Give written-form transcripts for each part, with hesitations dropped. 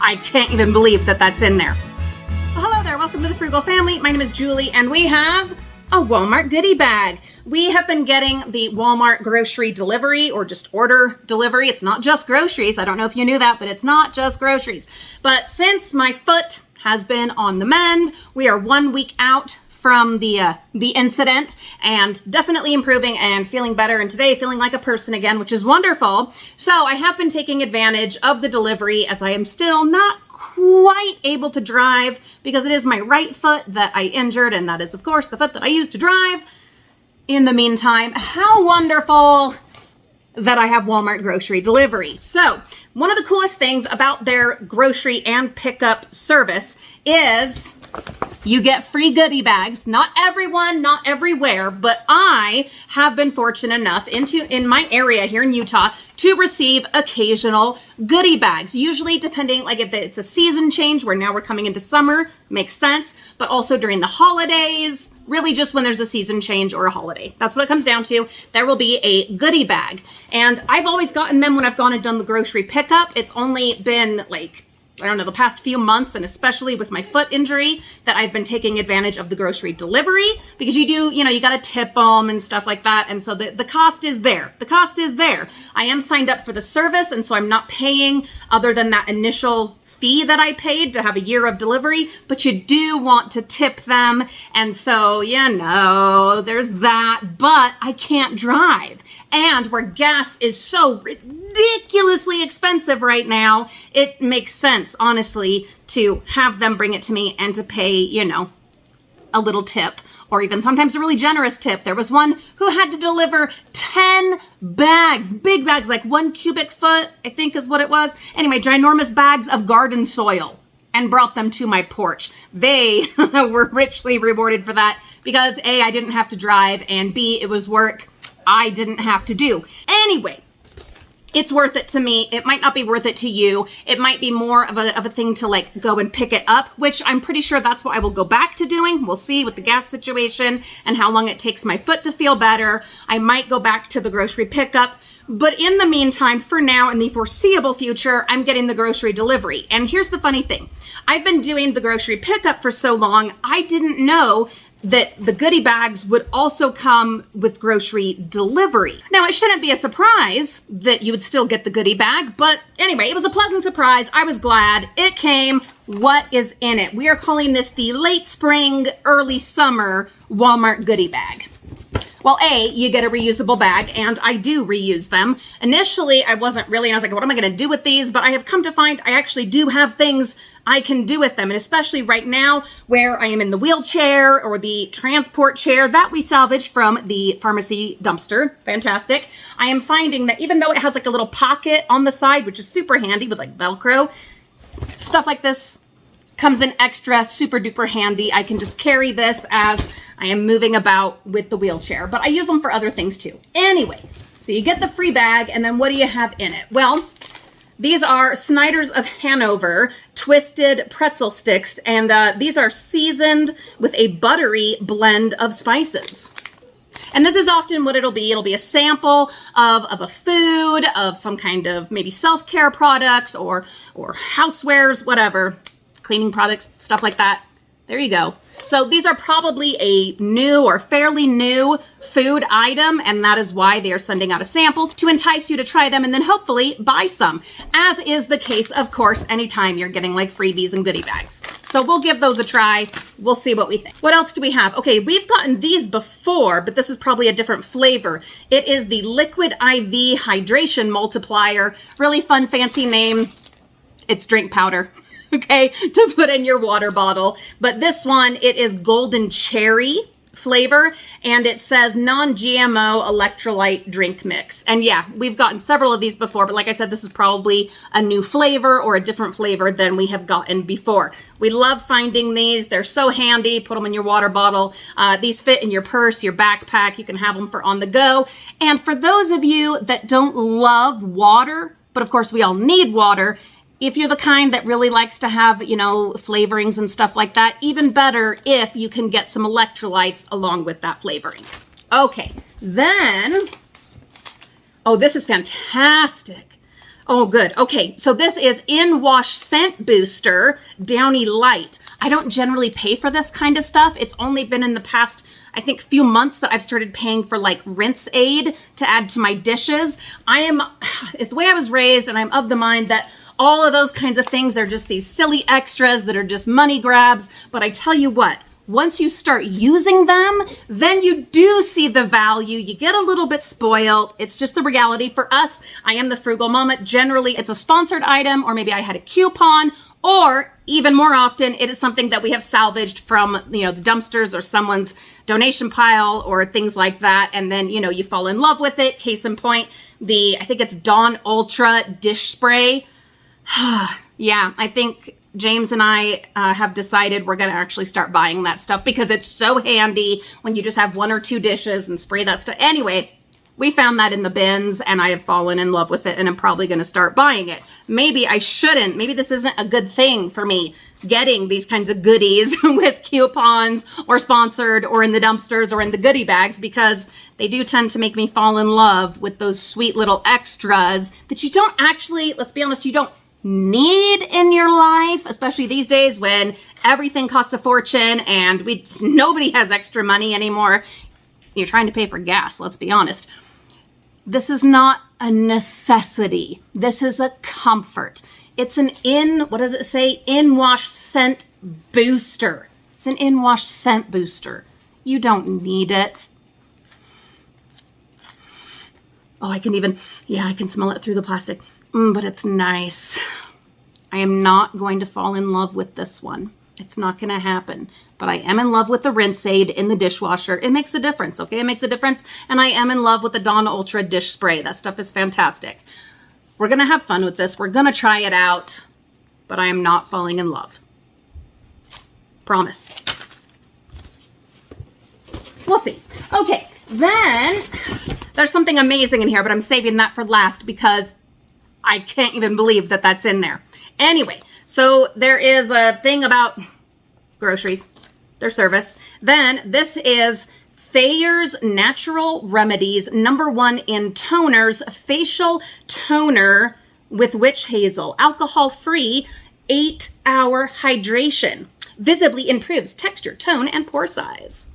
I can't even believe that that's in there. Well, hello there, welcome to the Frugal Family. My name is Julie, and we have a Walmart goodie bag. We have been getting the Walmart grocery delivery, or just order delivery. It's not just groceries. I don't know if you knew that, but it's not just groceries. But since my foot has been on the mend, we are 1 week out from the incident, and definitely improving and feeling better, and today feeling like a person again, which is wonderful. So I have been taking advantage of the delivery, as I am still not quite able to drive because it is my right foot that I injured, and that is of course the foot that I use to drive. In the meantime, how wonderful that I have Walmart grocery delivery. So one of the coolest things about their grocery and pickup service is you get free goodie bags. Not everyone, not everywhere, but I have been fortunate enough in my area here in Utah to receive occasional goodie bags. Usually depending, like if it's a season change where now we're coming into summer, makes sense, but also during the holidays, really just when there's a season change or a holiday. That's what it comes down to. There will be a goodie bag. And I've always gotten them when I've gone and done the grocery pickup. It's only been like, I don't know, the past few months, and especially with my foot injury, that I've been taking advantage of the grocery delivery, because you got to tip them and stuff like that. And so the cost is there. The cost is there. I am signed up for the service, and so I'm not paying other than that initial fee that I paid to have a year of delivery, but you do want to tip them. And so, there's that, but I can't drive. And where gas is so ridiculously expensive right now, it makes sense, honestly, to have them bring it to me and to pay, a little tip, or even sometimes a really generous tip. There was one who had to deliver 10 bags, big bags, like 1 cubic foot, I think is what it was. Anyway, ginormous bags of garden soil, and brought them to my porch. They were richly rewarded for that because A, I didn't have to drive, and B, it was work I didn't have to do. Anyway, it's worth it to me. It might not be worth it to you. It might be more of a thing to like go and pick it up, which I'm pretty sure that's what I will go back to doing. We'll see with the gas situation and how long it takes my foot to feel better. I might go back to the grocery pickup. But in the meantime, for now, in the foreseeable future, I'm getting the grocery delivery. And here's the funny thing. I've been doing the grocery pickup for so long, I didn't know that the goodie bags would also come with grocery delivery. Now, it shouldn't be a surprise that you would still get the goodie bag, but anyway, it was a pleasant surprise. I was glad it came. What is in it? We are calling this the late spring, early summer Walmart goodie bag. Well, A, you get a reusable bag, and I do reuse them. Initially, I wasn't really, and I was like, what am I going to do with these? But I have come to find I actually do have things I can do with them. And especially right now where I am in the wheelchair or the transport chair that we salvaged from the pharmacy dumpster. Fantastic. I am finding that even though it has like a little pocket on the side, which is super handy with like Velcro, stuff like this comes in extra super duper handy. I can just carry this as I am moving about with the wheelchair, but I use them for other things too. Anyway, so you get the free bag, and then what do you have in it? Well, these are Snyder's of Hanover twisted pretzel sticks, and these are seasoned with a buttery blend of spices. And this is often what it'll be. It'll be a sample of a food, of some kind of maybe self-care products or housewares, whatever, cleaning products, stuff like that. There you go. So these are probably a new or fairly new food item, and that is why they are sending out a sample to entice you to try them and then hopefully buy some, as is the case, of course, anytime you're getting like freebies and goodie bags. So we'll give those a try. We'll see what we think. What else do we have? Okay, we've gotten these before, but this is probably a different flavor. It is the Liquid IV Hydration Multiplier. Really fun, fancy name. It's drink powder. Okay, to put in your water bottle. But this one, it is golden cherry flavor, and it says non-GMO electrolyte drink mix. And yeah, we've gotten several of these before, but like I said, this is probably a new flavor or a different flavor than we have gotten before. We love finding these. They're so handy. Put them in your water bottle. These fit in your purse, your backpack. You can have them for on the go. And for those of you that don't love water, but of course we all need water, if you're the kind that really likes to have, flavorings and stuff like that, even better if you can get some electrolytes along with that flavoring. Okay, then, oh, this is fantastic. Oh, good. Okay, so this is In-Wash Scent Booster Downy Light. I don't generally pay for this kind of stuff. It's only been in the past, I think, few months that I've started paying for like Rinse Aid to add to my dishes. It's the way I was raised, and I'm of the mind that all of those kinds of things, they're just these silly extras that are just money grabs. But I tell you what, once you start using them, then you do see the value. You get a little bit spoiled. It's just the reality for us. I am the Frugal Mama. Generally, it's a sponsored item, or maybe I had a coupon, or even more often, it is something that we have salvaged from, the dumpsters or someone's donation pile or things like that. And then, you fall in love with it. Case in point, I think it's Dawn Ultra dish spray. Yeah, I think James and I have decided we're going to actually start buying that stuff because it's so handy when you just have one or two dishes and spray that stuff. Anyway, we found that in the bins and I have fallen in love with it, and I'm probably going to start buying it. Maybe I shouldn't. Maybe this isn't a good thing for me, getting these kinds of goodies with coupons or sponsored or in the dumpsters or in the goodie bags, because they do tend to make me fall in love with those sweet little extras that you don't actually, let's be honest, you don't need in your life, especially these days when everything costs a fortune and nobody has extra money anymore. You're trying to pay for gas, let's be honest. This is not a necessity. This is a comfort. It's an what does it say? In-wash scent booster. It's an in-wash scent booster. You don't need it. Oh, I can smell it through the plastic. But it's nice. I am not going to fall in love with this one. It's not going to happen. But I am in love with the Rinse Aid in the dishwasher. It makes a difference, okay? It makes a difference. And I am in love with the Dawn Ultra dish spray. That stuff is fantastic. We're going to have fun with this. We're going to try it out. But I am not falling in love. Promise. We'll see. Okay, then there's something amazing in here, but I'm saving that for last because I can't even believe that that's in there. Anyway, so there is a thing about groceries, their service. Then this is Thayer's Natural Remedies #1 in toners, facial toner with witch hazel, alcohol-free, 8-hour hydration, visibly improves texture, tone, and pore size.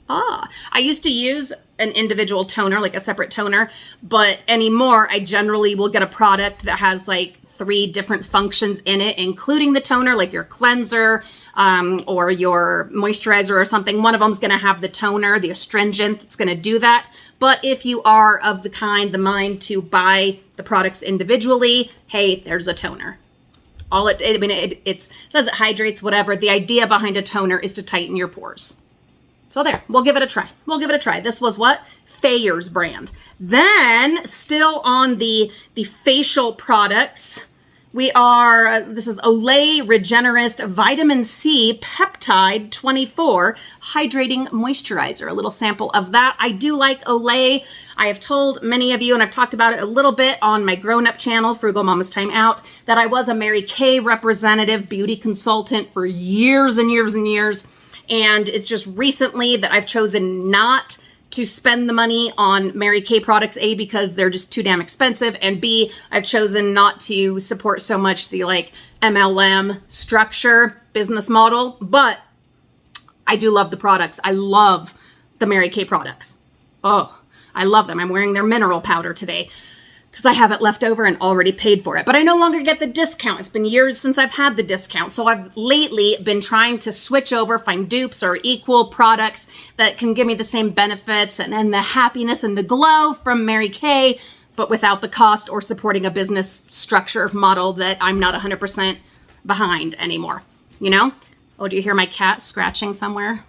I used to use an individual toner, like a separate toner, but anymore I generally will get a product that has like 3 different functions in it, including the toner, like your cleanser or your moisturizer or something. One of them's going to have the toner, the astringent that's going to do that. But if you are of the mind to buy the products individually, hey, there's a toner. It says it hydrates, whatever. The idea behind a toner is to tighten your pores. So there, we'll give it a try. This was what? Thayer's brand. Then, still on the facial products, this is Olay Regenerist Vitamin C Peptide 24 Hydrating Moisturizer. A little sample of that. I do like Olay. I have told many of you, and I've talked about it a little bit on my grown-up channel, Frugal Mama's Time Out, that I was a Mary Kay representative, beauty consultant for years and years and years. And it's just recently that I've chosen not to spend the money on Mary Kay products, A, because they're just too damn expensive, and B, I've chosen not to support so much the MLM structure business model. But I do love the products. I love the Mary Kay products. Oh, I love them. I'm wearing their mineral powder today because I have it left over and already paid for it. But I no longer get the discount. It's been years since I've had the discount. So I've lately been trying to switch over, find dupes or equal products that can give me the same benefits and the happiness and the glow from Mary Kay, but without the cost or supporting a business structure model that I'm not 100% behind anymore. Oh, do you hear my cat scratching somewhere?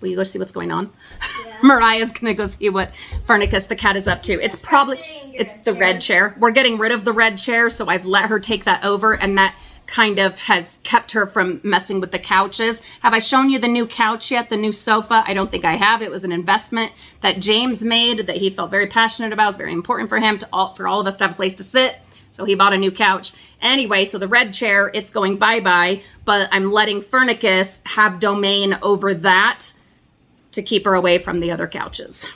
Will you go see what's going on? Yeah. Mariah's gonna go see what Fernicus the cat is up to. It's the red chair. We're getting rid of the red chair, so I've let her take that over, and that kind of has kept her from messing with the couches. Have I shown you the new couch yet? The new sofa? I don't think I have. It was an investment that James made that he felt very passionate about. It was very important for him for all of us to have a place to sit. So he bought a new couch. Anyway, so the red chair, it's going bye-bye, but I'm letting Fernicus have domain over that to keep her away from the other couches.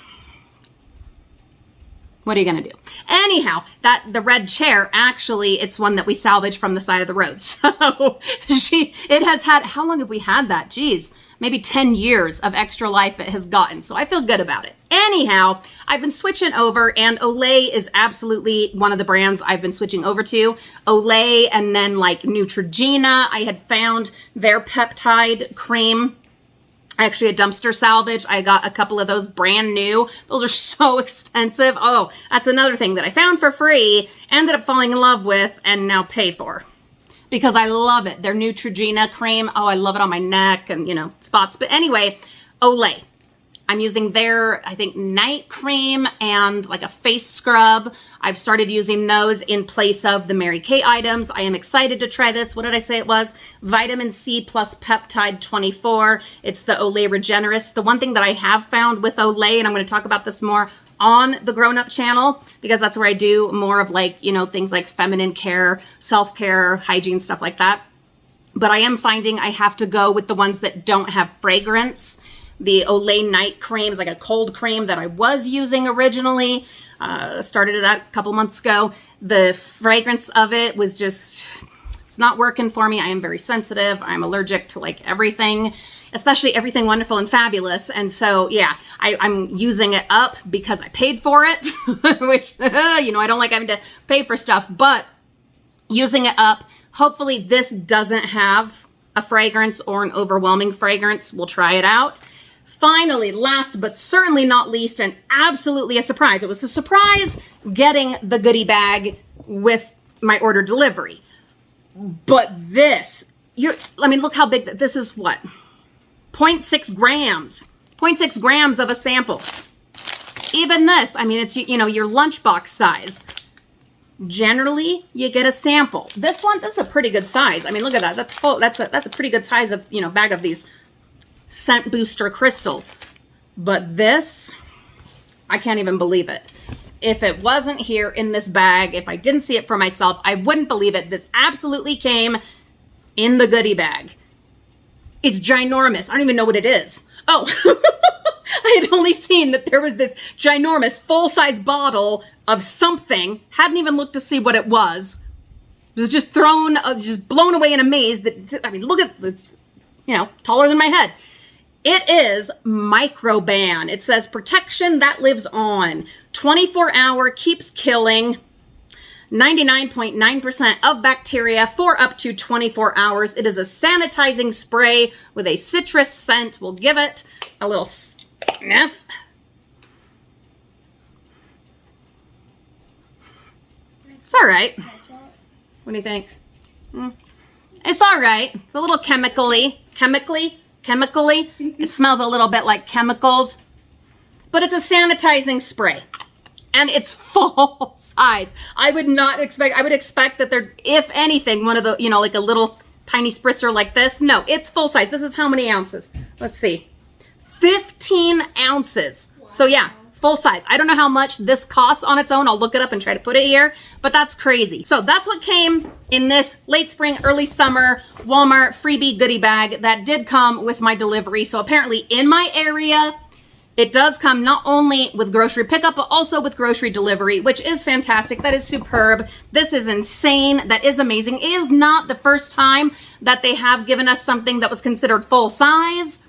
What are you going to do? Anyhow, the red chair, actually, it's one that we salvaged from the side of the road. So it has had, how long have we had that? Geez, maybe 10 years of extra life it has gotten. So I feel good about it. Anyhow, I've been switching over, and Olay is absolutely one of the brands I've been switching over to. Olay, and then like Neutrogena. I had found their peptide cream. Actually, a dumpster salvage. I got a couple of those brand new. Those are so expensive. Oh, that's another thing that I found for free, ended up falling in love with, and now pay for. Because I love it. Their Neutrogena cream. Oh, I love it on my neck and, spots. But anyway, Olay. I'm using their, I think, night cream and like a face scrub. I've started using those in place of the Mary Kay items. I am excited to try this. What did I say it was? Vitamin C plus peptide 24. It's the Olay Regenerist. The one thing that I have found with Olay, and I'm going to talk about this more on the Grown Up channel, because that's where I do more of like, things like feminine care, self-care, hygiene, stuff like that. But I am finding I have to go with the ones that don't have fragrance. The Olay night cream is like a cold cream that I was using originally. Started that a couple months ago. The fragrance of it was just, it's not working for me. I am very sensitive. I'm allergic to like everything, especially everything wonderful and fabulous. And so, yeah, I'm using it up because I paid for it, which, I don't like having to pay for stuff, but using it up. Hopefully this doesn't have a fragrance or an overwhelming fragrance. We'll try it out. Finally, last but certainly not least, and absolutely a surprise. It was a surprise getting the goodie bag with my order delivery. But this, look how big this is. What? 0.6 grams. 0.6 grams of a sample. Even this, it's, your lunchbox size. Generally, you get a sample. This is a pretty good size. Look at that. That's full. That's a pretty good size of, bag of these scent booster crystals. But this, I can't even believe it. If it wasn't here in this bag, if I didn't see it for myself, I wouldn't believe it. This absolutely came in the goodie bag. It's ginormous. I don't even know what it is. Oh, I had only seen that there was this ginormous full-size bottle of something. Hadn't even looked to see what it was. It was just just blown away in amaze that, look at this, taller than my head. It is Microban. It says protection that lives on. 24-hour, keeps killing 99.9% of bacteria for up to 24 hours. It is a sanitizing spray with a citrus scent. We'll give it a little sniff. It's all right. What do you think? It's all right. It's a little chemically. It smells a little bit like chemicals, but it's a sanitizing spray and it's full size. I would expect that they're, if anything, one of the, like a little tiny spritzer like this. No, it's full size. This is how many ounces? Let's see. 15 ounces. Wow. So yeah, full size. I don't know how much this costs on its own. I'll look it up and try to put it here, but that's crazy. So that's what came in this late spring, early summer Walmart freebie goodie bag that did come with my delivery. So apparently in my area, it does come not only with grocery pickup, but also with grocery delivery, which is fantastic. That is superb. This is insane. That is amazing. It is not the first time that they have given us something that was considered full size.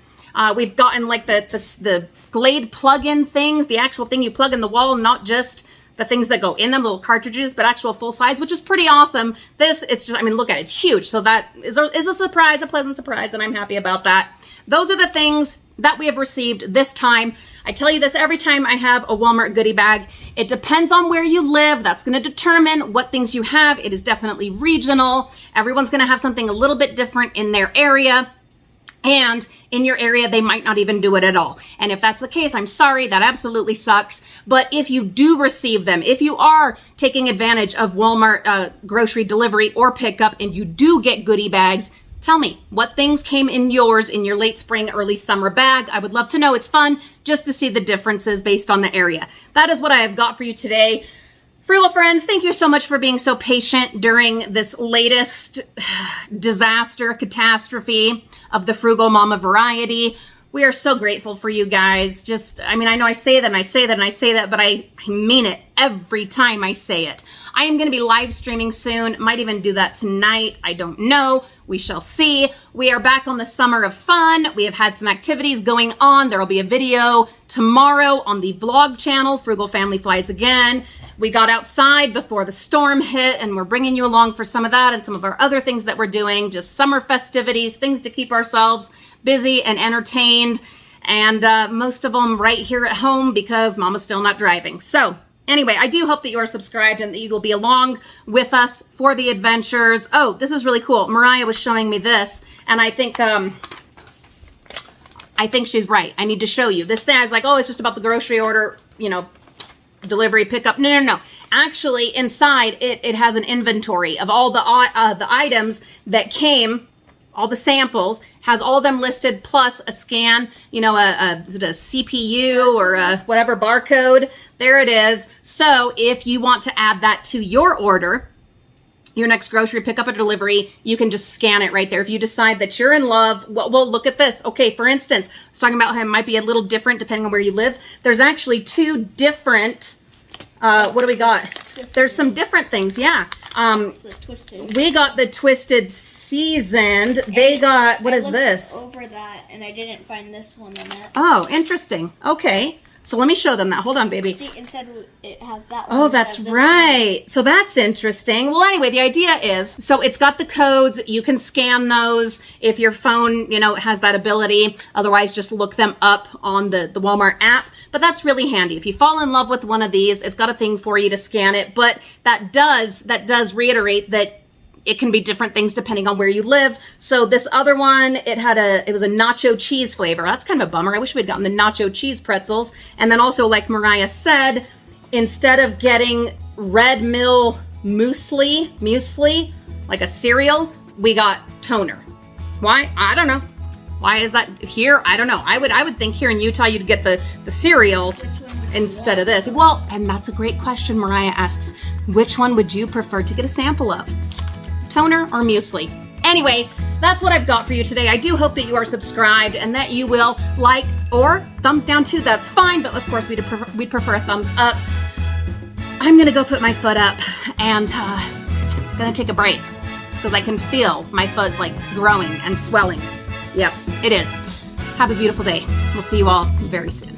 We've gotten like the Glade plug-in things, the actual thing you plug in the wall, not just the things that go in them, little cartridges, but actual full size, which is pretty awesome. This, it's just, look at it, it's huge. So that is a surprise, a pleasant surprise, and I'm happy about that. Those are the things that we have received this time. I tell you this every time I have a Walmart goodie bag. It depends on where you live. That's going to determine what things you have. It is definitely regional. Everyone's going to have something a little bit different in their area. And in your area, they might not even do it at all. And if that's the case, I'm sorry, that absolutely sucks. But if you do receive them, if you are taking advantage of Walmart grocery delivery or pickup and you do get goodie bags, tell me what things came in yours in your late spring, early summer bag. I would love to know. It's fun just to see the differences based on the area. That is what I have got for you today. Frugal friends, thank you so much for being so patient during this latest disaster, catastrophe of the Frugal Mama variety. We are so grateful for you guys. Just, I mean, I know I say that and I say that and I say that, but I mean it every time I say it. I am going to be live streaming soon. Might even do that tonight. I don't know. We shall see. We are back on the summer of fun. We have had some activities going on. There will be a video tomorrow on the vlog channel, Frugal Family Flies Again. We got outside before the storm hit, and we're bringing you along for some of that and some of our other things that we're doing, just summer festivities, things to keep ourselves busy and entertained, and most of them right here at home because Mama's still not driving. So anyway, I do hope that you are subscribed and that you will be along with us for the adventures. Oh, this is really cool. Mariah was showing me this, and I think she's right. I need to show you this thing. I was like, oh, it's just about the grocery order, you know, delivery pickup. No. Actually, inside it has an inventory of all the items that came, all the samples, has all of them listed, plus a scan, you know, is it a CPU or a whatever barcode? There it is. So if you want to add that to your order, your next grocery pickup or delivery, you can just scan it right there. If you decide that you're in love, well, look at this. Okay, for instance, I was talking about how it might be a little different depending on where you live. There's actually two different, what do we got? Twisted. There's some different things, yeah. Twisted. We got the Twisted Seasoned. They got, what is this? Over that, and I didn't find this one in it. Oh, interesting. Okay. So let me show them that. Hold on, baby. See, instead it has that one. Oh, that's right. So that's interesting. Well, anyway, the idea is, so it's got the codes. You can scan those if your phone, you know, has that ability. Otherwise, just look them up on the Walmart app. But that's really handy. If you fall in love with one of these, it's got a thing for you to scan it. But that does reiterate that it can be different things depending on where you live. So this other one, it was a nacho cheese flavor. That's kind of a bummer. I wish we'd gotten the nacho cheese pretzels. And then also, like Mariah said, instead of getting Red Mill muesli, like a cereal, we got toner. Why? I don't know. Why is that here? I don't know. I would think here in Utah you'd get the cereal instead of this. Well, and that's a great question. Mariah asks, which one would you prefer to get a sample of? Toner or muesli? Anyway, that's what I've got for you today. I do hope that you are subscribed and that you will like or thumbs down too. That's fine, but of course we'd prefer a thumbs up. I'm gonna go put my foot up and gonna take a break because I can feel my foot like growing and swelling. Yep, it is. Have a beautiful day. We'll see you all very soon.